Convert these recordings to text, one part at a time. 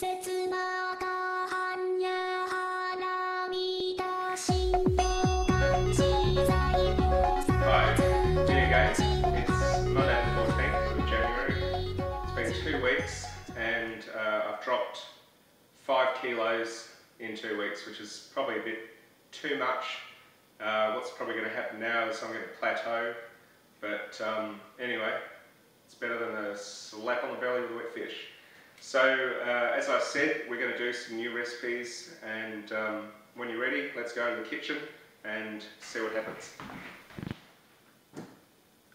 Again, it's Monday the 14th of January. It's been 2 weeks and I've dropped 5 kilos in 2 weeks, which is probably a bit too much. What's probably going to happen now is I'm going to plateau, but anyway, it's better than a slap on the belly with a wet fish. So as I said, we're going to do some new recipes, and when you're ready, let's go to the kitchen and see what happens.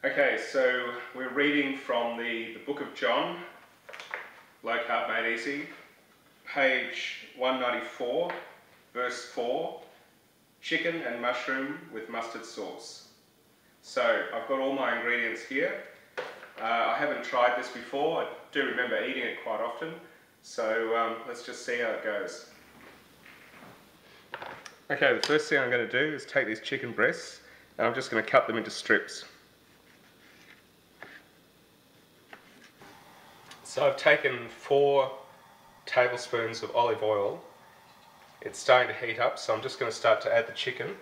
Okay, so we're reading from the book of John, Low Carb Made Easy, page 194, verse 4, chicken and mushroom with mustard sauce. So I've got all my ingredients here. I haven't tried this before. I do remember eating it quite often, so let's just see how it goes. Okay, the first thing I'm going to do is take these chicken breasts and I'm just going to cut them into strips. So I've taken 4 tablespoons of olive oil. It's starting to heat up, so I'm just going to start to add the chicken.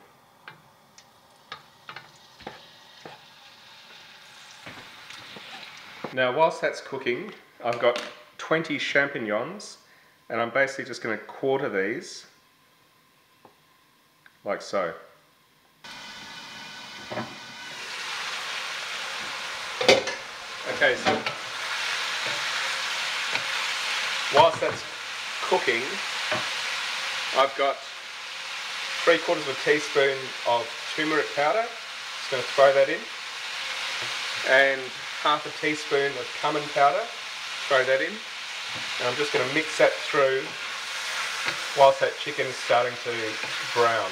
Now whilst that's cooking, I've got 20 champignons, and I'm basically just going to quarter these, like so. Okay, so whilst that's cooking, I've got 3/4 of a teaspoon of turmeric powder. Just going to throw that in, and 1/2 a teaspoon of cumin powder. Throw that in, and I'm just going to mix that through whilst that chicken is starting to brown.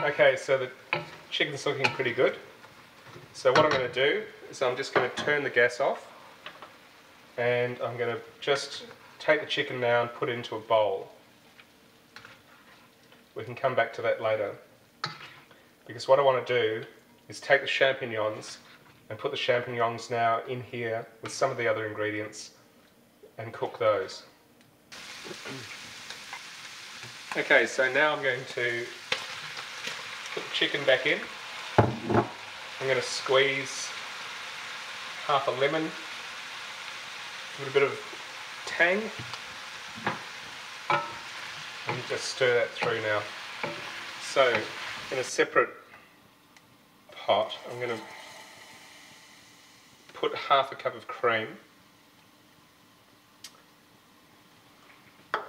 Okay, so the chicken's looking pretty good. So what I'm going to do is I'm just going to turn the gas off, and I'm going to just take the chicken now and put it into a bowl. We can come back to that later, because what I want to do is take the champignons and put the champignons now in here with some of the other ingredients and cook those. Okay, so now I'm going to put the chicken back in. I'm going to squeeze 1/2 a lemon, a little bit of tang, and just stir that through now. So in a separate pot, I'm going to put 1/2 a cup of cream, a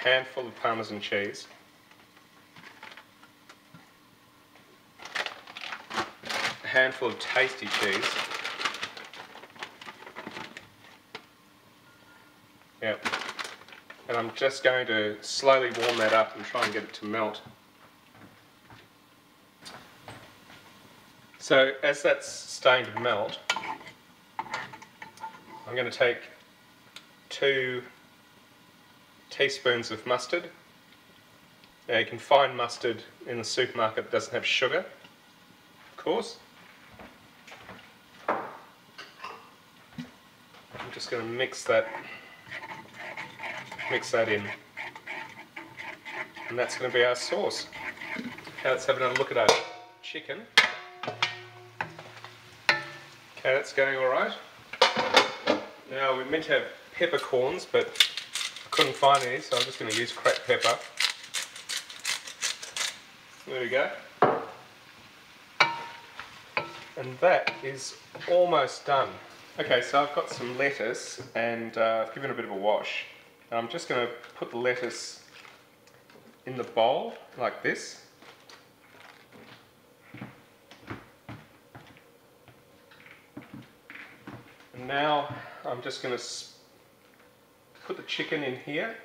handful of Parmesan cheese, a handful of tasty cheese, yep, and I'm just going to slowly warm that up and try and get it to melt. So as that's starting to melt, I'm going to take 2 teaspoons of mustard. Now you can find mustard in the supermarket that doesn't have sugar, of course. I'm just going to mix that in, and that's going to be our sauce. Now let's have another look at our chicken. Okay, that's going alright. Now we're meant to have peppercorns, but I couldn't find any, so I'm just going to use cracked pepper. There we go. And that is almost done. Okay, so I've got some lettuce, and I've given it a bit of a wash. And I'm just going to put the lettuce in the bowl, like this. And now I'm just going to put the chicken in here.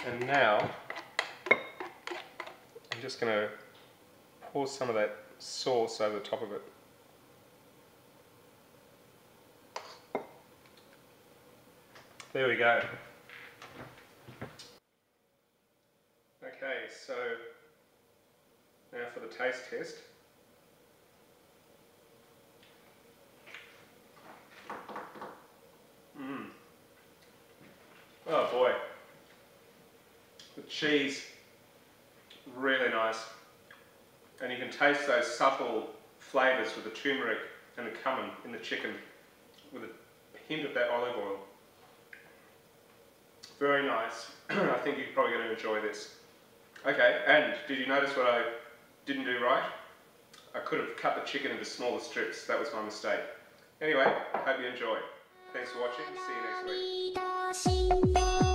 And now I'm just going to pour some of that sauce over the top of it. There we go. Okay, so now for the taste test. Oh boy. The cheese, really nice. And you can taste those subtle flavours with the turmeric and the cumin in the chicken with a hint of that olive oil. Very nice. I think you're probably going to enjoy this. Okay, and did you notice what I didn't do right? I could have cut the chicken into smaller strips. That was my mistake. Anyway, hope you enjoy. Thanks for watching. See you next week.